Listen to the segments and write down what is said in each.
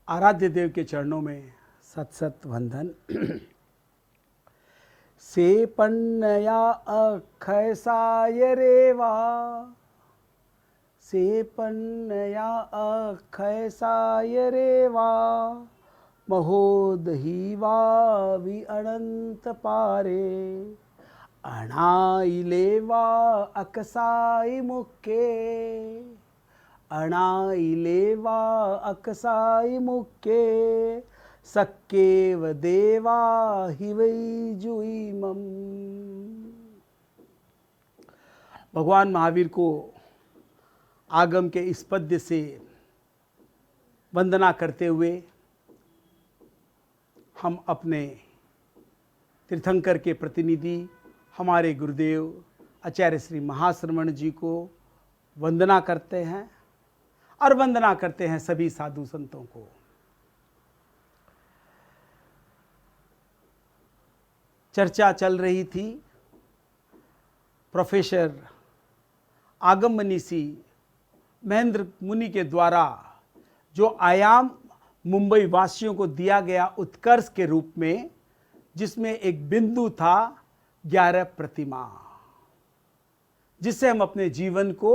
आराध्य देव के चरणों में सत सत वंदन। से पन्नया अक्षय साय रेवा, से पन्नया अक्षय साय रेवा, महोदहीवा वि अनंत पारे, अणाइलेवा अकसाई मुखे, अणाइलेवा अकसाई मुखे, सक्केव देवा हि वै जुईमम। भगवान महावीर को आगम के इस पद्य से वंदना करते हुए हम अपने तीर्थंकर के प्रतिनिधि हमारे गुरुदेव आचार्य श्री महाश्रमण जी को वंदना करते हैं और वंदना करते हैं सभी साधु संतों को। चर्चा चल रही थी प्रोफेसर आगम मनीषी महेंद्र मुनि के द्वारा जो आयाम मुंबई वासियों को दिया गया उत्कर्ष के रूप में, जिसमें एक बिंदु था 11 प्रतिमा, जिससे हम अपने जीवन को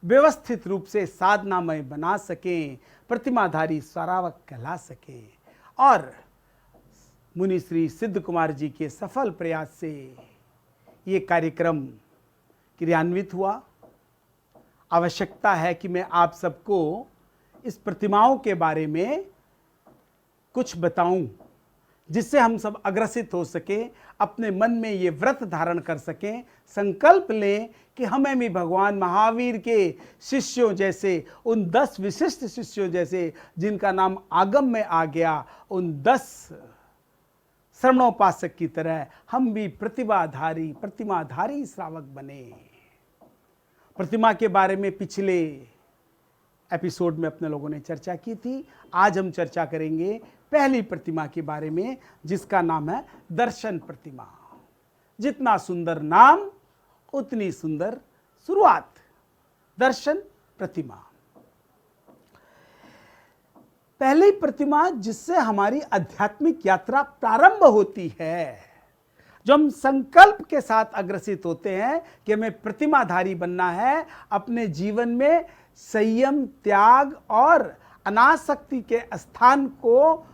व्यवस्थित रूप से साधनामय बना सकें, प्रतिमाधारी श्रावक कहला सकें। और मुनि श्री सिद्ध कुमार जी के सफल प्रयास से ये कार्यक्रम क्रियान्वित हुआ। आवश्यकता है कि मैं आप सबको इस प्रतिमाओं के बारे में कुछ बताऊं, जिससे हम सब अग्रसित हो सके, अपने मन में ये व्रत धारण कर सकें, संकल्प लें कि हमें भी भगवान महावीर के शिष्यों जैसे, उन 10 विशिष्ट शिष्यों जैसे जिनका नाम आगम में आ गया, उन 10 श्रवणोपासक की तरह हम भी प्रतिमाधारी श्रावक बने। प्रतिमा के बारे में पिछले एपिसोड में अपने लोगों ने चर्चा की थी। आज हम चर्चा करेंगे पहली प्रतिमा के बारे में, जिसका नाम है दर्शन प्रतिमा। जितना सुंदर नाम उतनी सुंदर शुरुआत। दर्शन प्रतिमा पहली प्रतिमा जिससे हमारी आध्यात्मिक यात्रा प्रारंभ होती है, जो हम संकल्प के साथ अग्रसित होते हैं कि हमें प्रतिमाधारी बनना है, अपने जीवन में संयम, त्याग और अनासक्ति के स्थान को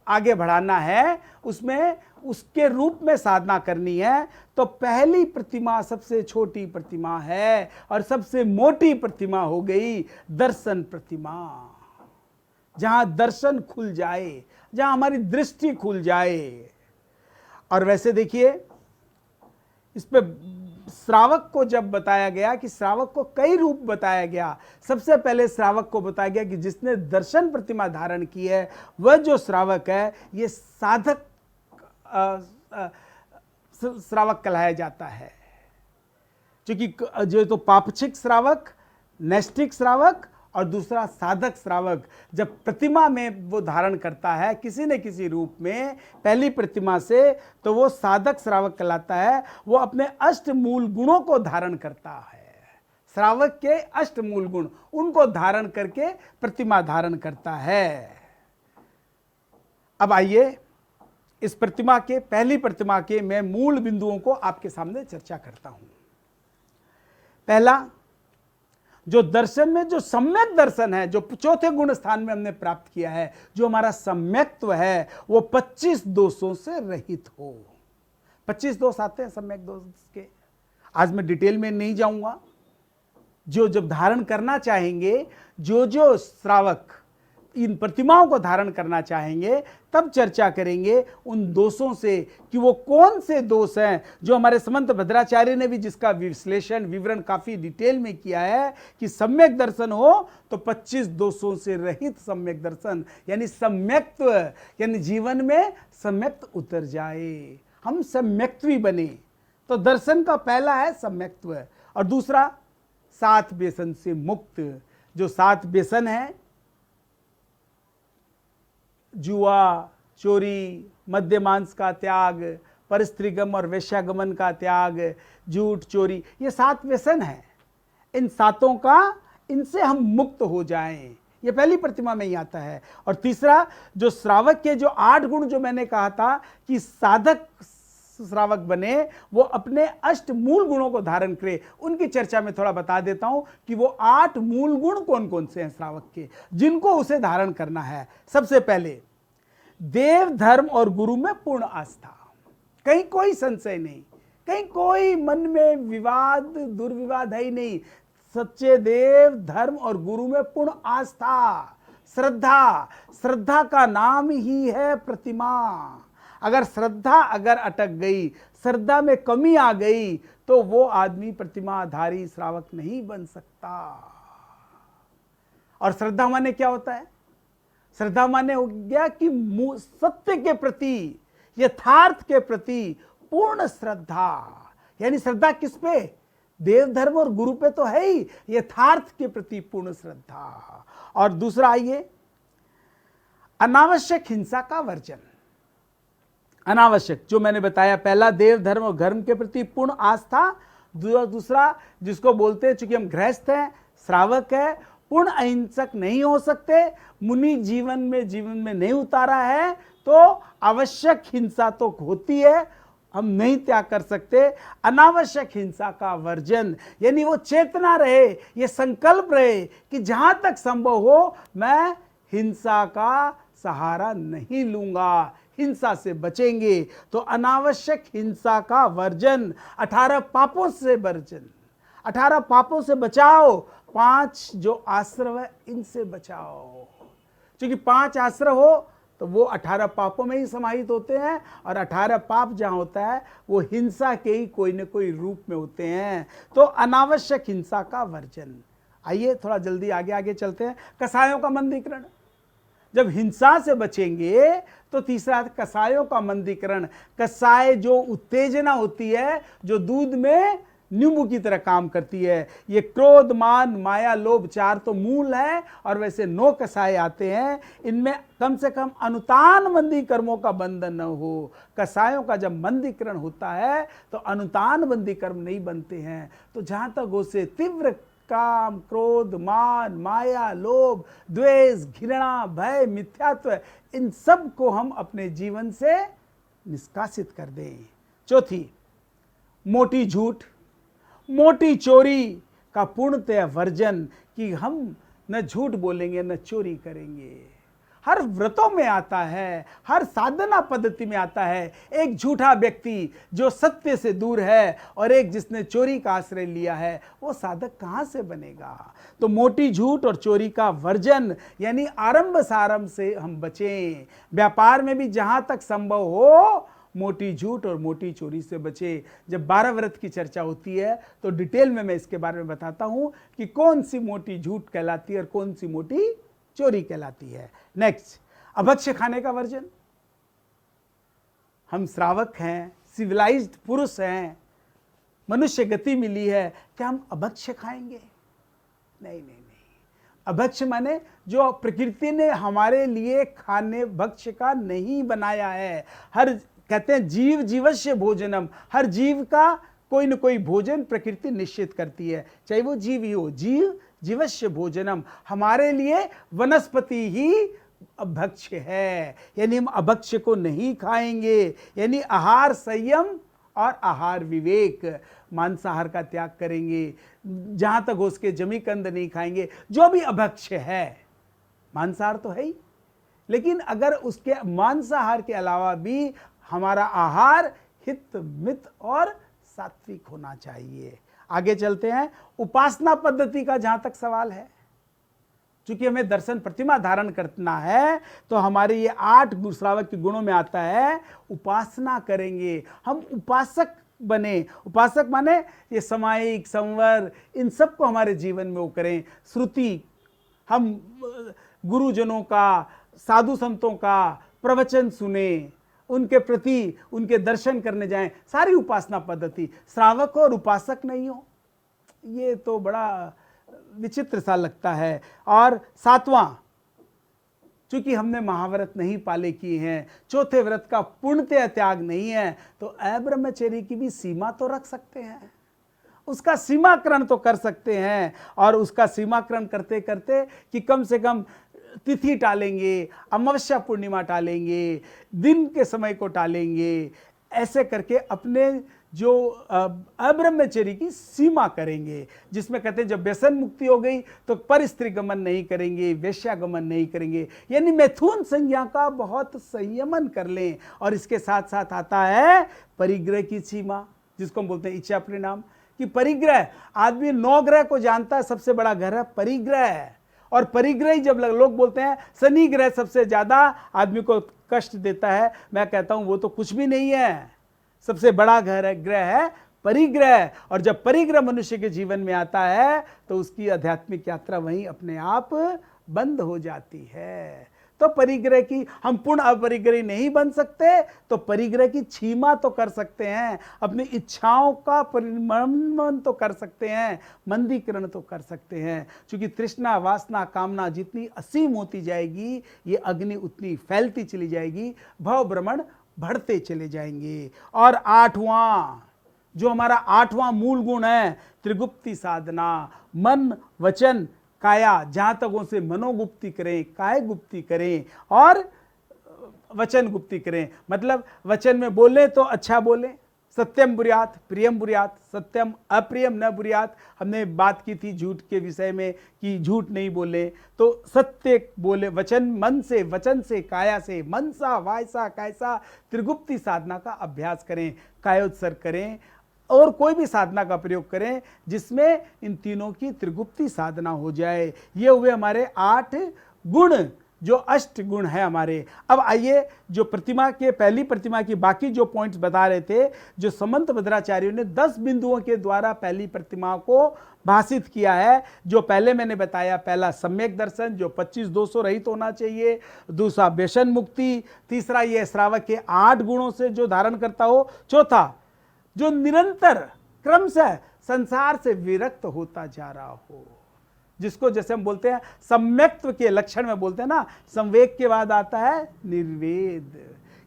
आगे बढ़ाना है, उसमें उसके रूप में साधना करनी है। तो पहली प्रतिमा सबसे छोटी प्रतिमा है और सबसे मोटी प्रतिमा हो गई दर्शन प्रतिमा। जहां दर्शन खुल जाए, जहां हमारी दृष्टि खुल जाए। और वैसे देखिए, इस पे श्रावक को जब बताया गया कि श्रावक को कई रूप बताया गया, सबसे पहले श्रावक को बताया गया कि जिसने दर्शन प्रतिमा धारण की है वह जो श्रावक है, ये साधक श्रावक कहलाया जाता है। क्योंकि जो तो पापचिक श्रावक, नैष्ठिक श्रावक और दूसरा साधक श्रावक, जब प्रतिमा में वो धारण करता है किसी न किसी रूप में पहली प्रतिमा से, तो वो साधक श्रावक कहलाता है। वो अपने अष्ट मूल गुणों को धारण करता है। श्रावक के अष्ट मूल गुण, उनको धारण करके प्रतिमा धारण करता है। अब आइए इस प्रतिमा के, पहली प्रतिमा के मैं मूल बिंदुओं को आपके सामने चर्चा करता हूं। पहला, जो दर्शन में जो सम्यक दर्शन है, जो चौथे गुण स्थान में हमने प्राप्त किया है, जो हमारा सम्यक्त्व है, वो 25 दोषों से रहित हो। 25 दोष आते हैं सम्यक दोष के, आज मैं डिटेल में नहीं जाऊंगा। जो जब धारण करना चाहेंगे, जो श्रावक इन प्रतिमाओं को धारण करना चाहेंगे, तब चर्चा करेंगे उन दोषों से कि वो कौन से दोष हैं, जो हमारे समंत भद्राचार्य ने भी जिसका विश्लेषण, विवरण काफी डिटेल में किया है कि सम्यक दर्शन हो तो 25 दोषों से रहित सम्यक दर्शन, यानी सम्यक्त्व, यानी जीवन में सम्यक्त उतर जाए, हम सम्यक्त्वी बने। तो दर्शन का पहला है सम्यक्त्व, और दूसरा 7 व्यसन से मुक्त। जो 7 व्यसन है, जुआ, चोरी, मद्य मांस का त्याग, परस्त्रीगम और वेश्यागमन का त्याग, झूठ, चोरी, ये 7 व्यसन है। इन 7 का, इनसे हम मुक्त हो जाएं, ये पहली प्रतिमा में ही आता है। और तीसरा, जो श्रावक के जो 8 गुण जो मैंने कहा था कि साधक श्रावक बने, वो अपने 8 मूल गुणों को धारण करे, उनकी चर्चा में थोड़ा बता देता हूं कि वो 8 मूल गुण कौन कौन से हैं श्रावक के, जिनको उसे धारण करना है। सबसे पहले, देव धर्म और गुरु में पूर्ण आस्था, कहीं कोई संशय नहीं, कहीं कोई मन में विवाद दुर्विवाद है ही नहीं। सच्चे देव धर्म और गुरु में पूर्ण आस्था, श्रद्धा, श्रद्धा का नाम ही है प्रतिमा। अगर श्रद्धा अगर अटक गई, श्रद्धा में कमी आ गई, तो वो आदमी प्रतिमाधारी श्रावक नहीं बन सकता। और श्रद्धा माने क्या होता है? श्रद्धा माने हो गया कि सत्य के प्रति, यथार्थ के प्रति पूर्ण श्रद्धा। यानी श्रद्धा किस पे? देव धर्म और गुरु पे तो है ही, यथार्थ के प्रति पूर्ण श्रद्धा। और दूसरा, आइए, अनावश्यक हिंसा का वर्जन। अनावश्यक, जो मैंने बताया, पहला देव धर्म और धर्म के प्रति पूर्ण आस्था, दूसरा जिसको बोलते हैं, चूंकि हम गृहस्थ हैं, श्रावक है, पूर्ण अहिंसक नहीं हो सकते, मुनि जीवन में नहीं उतारा है, तो आवश्यक हिंसा तो होती है, हम नहीं त्याग कर सकते। अनावश्यक हिंसा का वर्जन, यानी वो चेतना रहे, ये संकल्प रहे कि जहां तक संभव हो मैं हिंसा का सहारा नहीं लूंगा, हिंसा से बचेंगे। तो अनावश्यक हिंसा का वर्जन, 18 पापों से वर्जन, 18 पापों से बचाओ, 5 जो आश्रव है इनसे बचाओ। क्योंकि 5 आश्रव हो तो वो 18 पापों में ही समाहित होते हैं, और 18 पाप जहां होता है वो हिंसा के ही कोई न कोई रूप में होते हैं। तो अनावश्यक हिंसा का वर्जन। आइए थोड़ा जल्दी आगे चलते हैं। कसायों का मंदीकरण, जब हिंसा से बचेंगे तो तीसरा, कसायों का मंदीकरण। कसाय जो उत्तेजना होती है, जो दूध में नींबू की तरह काम करती है, ये क्रोध, मान, माया, लोभ, 4 तो मूल है, और वैसे 9 कसाय आते हैं। इनमें कम से कम अनुतान बंदी कर्मों का बंधन न हो। कसायों का जब मंदीकरण होता है तो अनुतान बंदी कर्म नहीं बनते हैं। तो जहां तक हो से तीव्र काम, क्रोध, मान, माया, लोभ, द्वेष, घृणा, भय, मिथ्यात्व, इन सब को हम अपने जीवन से निष्कासित कर दें। चौथी, मोटी झूठ, मोटी चोरी का पूर्णतः वर्जन, कि हम न झूठ बोलेंगे न चोरी करेंगे। हर व्रतों में आता है, हर साधना पद्धति में आता है। एक झूठा व्यक्ति जो सत्य से दूर है और एक जिसने चोरी का आश्रय लिया है, वो साधक कहाँ से बनेगा? तो मोटी झूठ और चोरी का वर्जन, यानी आरंभ सारंभ से हम बचें। व्यापार में भी जहां तक संभव हो मोटी झूठ और मोटी चोरी से बचे। जब 12 व्रत की चर्चा होती है तो डिटेल में मैं इसके बारे में बताता हूं कि कौन सी मोटी झूठ कहलाती है और कौन सी मोटी चोरी कहलाती है। नेक्स्ट, अभक्ष्य खाने का वर्जन। हम श्रावक हैं, सिविलाइज्ड पुरुष हैं, मनुष्य गति मिली है, क्या हम अभक्ष्य खाएंगे? नहीं। अभक्ष्य माने जो प्रकृति ने हमारे लिए खाने भक्ष्य का नहीं बनाया है। हर, कहते हैं जीव जीवस्य भोजनम, हर जीव का कोई न कोई भोजन प्रकृति निश्चित करती है, चाहे वो जीव ही हो। जीव जीवस्य भोजनम, हमारे लिए वनस्पति ही अभक्ष्य है, यानी हम अभक्ष्य को नहीं खाएंगे। यानी आहार संयम और आहार विवेक, मांसाहार का त्याग करेंगे, जहां तक हो उसके जमी कंद नहीं खाएंगे। जो भी अभक्ष्य है, मांसाहार तो है ही, लेकिन अगर उसके मांसाहार के अलावा भी हमारा आहार हित मित और सात्विक होना चाहिए। आगे चलते हैं। उपासना पद्धति का जहां तक सवाल है, चूंकि हमें दर्शन प्रतिमा धारण करना है, तो हमारे ये 8 श्रावक के गुणों में आता है उपासना करेंगे, हम उपासक बने। उपासक माने ये सामायिक संवर, इन सब को हमारे जीवन में वो करें। श्रुति, हम गुरुजनों का, साधु संतों का प्रवचन सुने, उनके प्रति उनके दर्शन करने जाएं, सारी उपासना पद्धति। श्रावक हो और उपासक नहीं हो, ये तो बड़ा विचित्र सा लगता है। और 7वां, चूंकि हमने महाव्रत नहीं पाले किए हैं, चौथे व्रत का पूर्णतः त्याग नहीं है, तो अब्रह्मचर्य की भी सीमा तो रख सकते हैं। उसका सीमाकरण तो कर सकते हैं, और उसका सीमाकरण करते करते कि कम से कम तिथि टालेंगे, अमावस्या पूर्णिमा टालेंगे, दिन के समय को टालेंगे, ऐसे करके अपने जो अब्रह्मचर्य की सीमा करेंगे, जिसमें कहते हैं जब व्यसन मुक्ति हो गई तो पर स्त्री गमन नहीं करेंगे, वेश्यागमन नहीं करेंगे, यानी मैथुन संज्ञा का बहुत संयमन कर लें। और इसके साथ साथ आता है परिग्रह की सीमा, जिसको हम बोलते हैं इच्छा परिणाम। कि परिग्रह, आदमी 9 ग्रह को जानता है, सबसे बड़ा ग्रह है परिग्रह। और परिग्रह ही जब लोग बोलते हैं शनि ग्रह सबसे ज्यादा आदमी को कष्ट देता है, मैं कहता हूं वो तो कुछ भी नहीं है, सबसे बड़ा ग्रह है परिग्रह। और जब परिग्रह मनुष्य के जीवन में आता है तो उसकी आध्यात्मिक यात्रा वहीं अपने आप बंद हो जाती है। तो परिग्रह की, हम पूर्ण अपरिग्रही नहीं बन सकते, तो परिग्रह की छीमा तो कर सकते हैं, अपनी इच्छाओं का परिमन तो कर सकते हैं, मंदीकरण तो कर सकते हैं। क्योंकि तृष्णा, वासना, कामना जितनी असीम होती जाएगी, ये अग्नि उतनी फैलती चली जाएगी, भव भ्रमण बढ़ते चले जाएंगे। और 8वां, जो हमारा 8वां मूल गुण है, त्रिगुप्ती साधना, मन, वचन, काया, जहां तक उनसे मनोगुप्ती करें, काय गुप्ती करें और वचन गुप्ती करें। मतलब वचन में बोले तो अच्छा बोले, सत्यम बुर्यात प्रियम बुर्यात, सत्यम अप्रियम न बुर्यात। हमने बात की थी झूठ के विषय में कि झूठ नहीं बोले, तो सत्य बोले, वचन मन से, वचन से, काया से, मनसा वायसा कायसा, त्रिगुप्ती साधना का अभ्यास करें, कायोत्सर्ग करें और कोई भी साधना का प्रयोग करें जिसमें इन तीनों की त्रिगुप्ती साधना हो जाए। ये हुए हमारे 8 गुण, जो अष्ट गुण है हमारे। अब आइए जो प्रतिमा के, पहली प्रतिमा की बाकी जो पॉइंट्स बता रहे थे, जो समंत भद्राचार्यों ने 10 बिंदुओं के द्वारा पहली प्रतिमा को भाषित किया है। जो पहले मैंने बताया, पहला सम्यक दर्शन जो 25-200 रहित होना चाहिए, दूसरा व्यसन मुक्ति, तीसरा ये श्रावक के 8 गुणों से जो धारण करता हो, चौथा जो निरंतर क्रमशः संसार से विरक्त होता जा रहा हो, जिसको जैसे हम बोलते हैं सम्यक्त्व के लक्षण में बोलते हैं ना, संवेग के बाद आता है निर्वेद,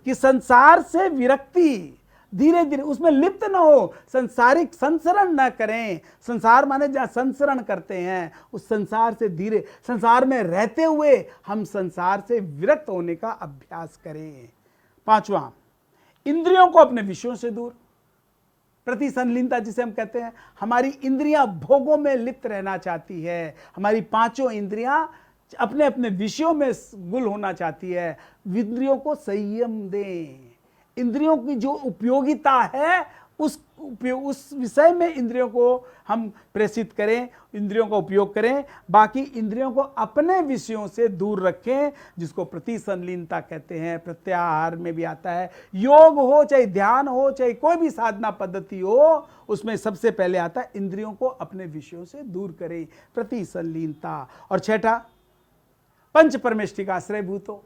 कि संसार से विरक्ति, धीरे धीरे उसमें लिप्त न हो, संसारिक संसरण न करें। संसार माने जहां संसरण करते हैं, उस संसार से धीरे, संसार में रहते हुए हम संसार से विरक्त होने का अभ्यास करें। 5वां, इंद्रियों को अपने विषयों से दूर, प्रति संलीनता जिसे हम कहते हैं, हमारी इंद्रियां भोगों में लिप्त रहना चाहती है, हमारी 5 इंद्रियां अपने अपने विषयों में गुल होना चाहती है। इंद्रियों को संयम दें, इंद्रियों की जो उपयोगिता है उस विषय में इंद्रियों को हम प्रेषित करें, इंद्रियों का उपयोग करें, बाकी इंद्रियों को अपने विषयों से दूर रखें, जिसको प्रतिसंलीनता कहते हैं। प्रत्याहार में भी आता है, योग हो चाहे ध्यान हो चाहे कोई भी साधना पद्धति हो, उसमें सबसे पहले आता है इंद्रियों को अपने विषयों से दूर करें, प्रतिसंलीनता। और 6ठा, पंच परमेष्टि का आश्रयभूत हो।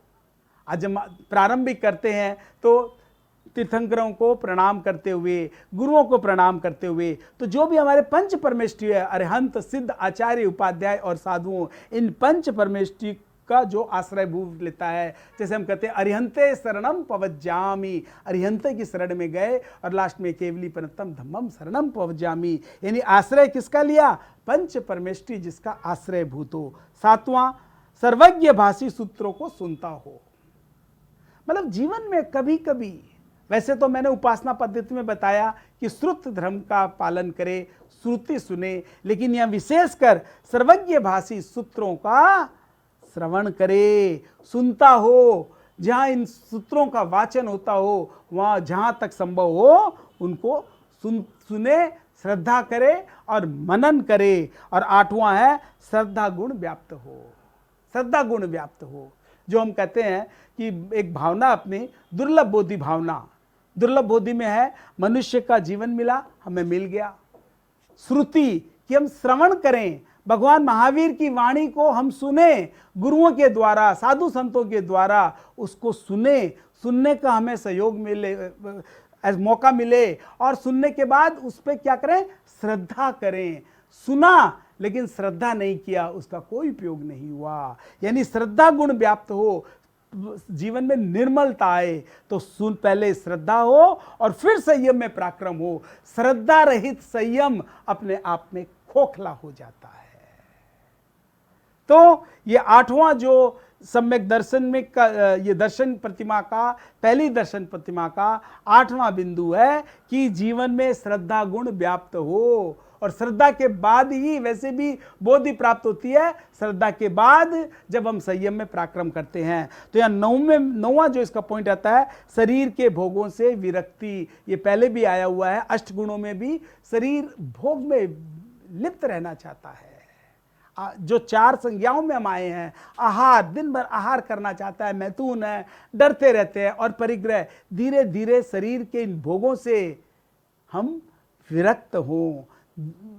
आज हम प्रारंभिक करते हैं तो तीर्थंकरों को प्रणाम करते हुए, गुरुओं को प्रणाम करते हुए, तो जो भी हमारे पंच परमेष्टि है, अरिहंत, सिद्ध, आचार्य, उपाध्याय और साधुओं, इन पंच परमेष्टि का जो आश्रय भूत लेता है, जैसे हम कहते हैं अरिहंते शरणम पवज्जामि, अरिहंते की शरण में गए और लास्ट में केवली परतम धम्मम शरणम पवज्जामि, यानी आश्रय किसका लिया? पंच परमेष्टि जिसका आश्रय भूत हो। 7वां, सर्वज्ञ भाषी सूत्रों को सुनता हो। मतलब जीवन में कभी कभी, वैसे तो मैंने उपासना पद्धति में बताया कि श्रुत धर्म का पालन करे, श्रुति सुने, लेकिन यह विशेषकर सर्वज्ञ भाषी सूत्रों का श्रवण करे, सुनता हो, जहां इन सूत्रों का वाचन होता हो वहां जहां तक संभव हो उनको सुने, श्रद्धा करे और मनन करे। और 8वां है श्रद्धा गुण व्याप्त हो, श्रद्धा गुण व्याप्त हो, जो हम कहते हैं कि एक भावना अपनी दुर्लभ बोधि भावना, दुर्लभ बोधि में है मनुष्य का जीवन मिला, हमें मिल गया। श्रुति कि हम श्रवण करें, भगवान महावीर की वाणी को हम सुने, गुरुओं के द्वारा, साधु संतों के द्वारा उसको सुने, सुनने का हमें सहयोग मिले, मौका मिले, और सुनने के बाद उस पर क्या करें? श्रद्धा करें। सुना लेकिन श्रद्धा नहीं किया, उसका कोई उपयोग नहीं हुआ। यानी श्रद्धा गुण व्याप्त हो, जीवन में निर्मलता आए तो पहले श्रद्धा हो और फिर संयम में पराक्रम हो। श्रद्धा रहित संयम अपने आप में खोखला हो जाता है। तो ये 8वां जो सम्यक दर्शन में ये दर्शन प्रतिमा का, पहली दर्शन प्रतिमा का 8वां बिंदु है कि जीवन में श्रद्धा गुण व्याप्त हो। और श्रद्धा के बाद ही वैसे भी बोधि प्राप्त होती है, श्रद्धा के बाद जब हम संयम में पराक्रम करते हैं। तो यहाँ 9वां जो इसका पॉइंट आता है, शरीर के भोगों से विरक्ति। ये पहले भी आया हुआ है, अष्टगुणों में भी शरीर भोग में लिप्त रहना चाहता है। जो 4 संज्ञाओं में हम आए हैं, आहार, दिन भर आहार करना चाहता है, मैथुन है, डरते रहते हैं और परिग्रह। धीरे धीरे शरीर के इन भोगों से हम विरक्त हों,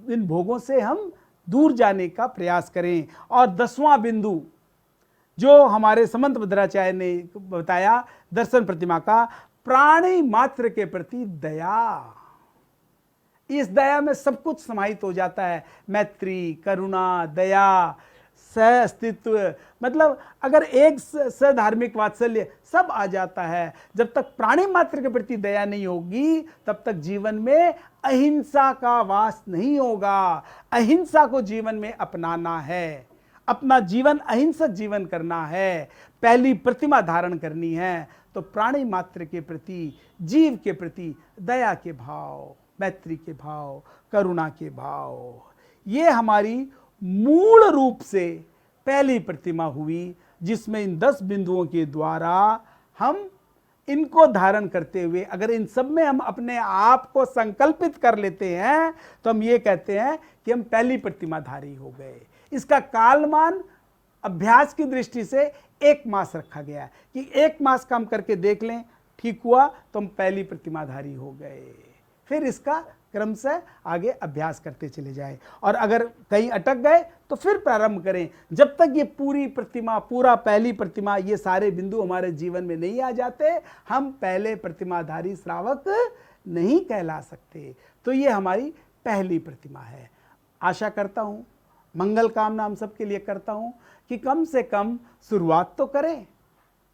इन भोगों से हम दूर जाने का प्रयास करें। और 10वां बिंदु जो हमारे समंत भद्राचार्य ने बताया दर्शन प्रतिमा का, प्राणी मात्र के प्रति दया। इस दया में सब कुछ समाहित हो जाता है, मैत्री, करुणा, दया, सह अस्तित्व। मतलब अगर एक सधार्मिक वात्सल्य सब आ जाता है। जब तक प्राणी मात्र के प्रति दया नहीं होगी तब तक जीवन में अहिंसा का वास नहीं होगा। अहिंसा को जीवन में अपनाना है, अपना जीवन अहिंसक जीवन करना है, पहली प्रतिमा धारण करनी है। तो प्राणी मात्र के प्रति, जीव के प्रति दया के भाव, मैत्री के भाव, करुणा के भाव, ये हमारी मूल रूप से पहली प्रतिमा हुई, जिसमें इन 10 बिंदुओं के द्वारा हम इनको धारण करते हुए, अगर इन सब में हम अपने आप को संकल्पित कर लेते हैं तो हम ये कहते हैं कि हम पहली प्रतिमाधारी हो गए। इसका कालमान अभ्यास की दृष्टि से 1 मास रखा गया है कि 1 मास काम करके देख लें, ठीक हुआ तो हम पहली प्रतिमाधारी हो गए। फिर इसका क्रमशः आगे अभ्यास करते चले जाएं। और अगर कहीं अटक गए तो फिर प्रारंभ करें। जब तक ये पूरी प्रतिमा, पूरा पहली प्रतिमा, ये सारे बिंदु हमारे जीवन में नहीं आ जाते, हम पहले प्रतिमाधारी श्रावक नहीं कहला सकते। तो ये हमारी पहली प्रतिमा है। आशा करता हूँ, मंगल कामना हम सबके लिए करता हूँ कि कम से कम शुरुआत तो करें।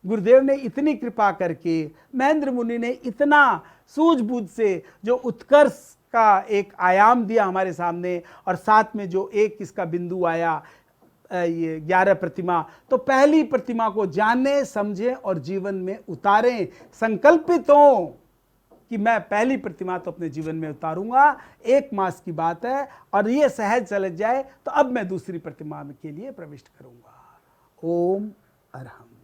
गुरुदेव ने इतनी कृपा करके, महेंद्र मुनि ने इतना सूझबूझ से जो उत्कर्ष का एक आयाम दिया हमारे सामने, और साथ में जो एक इसका बिंदु आया, ये 11 प्रतिमा, तो पहली प्रतिमा को जाने, समझें और जीवन में उतारें। संकल्पित हो कि मैं पहली प्रतिमा तो अपने जीवन में उतारूंगा। 1 मास की बात है और ये सहज चल जाए तो अब मैं दूसरी प्रतिमा के लिए प्रविष्ट करूंगा। ओम अरहम।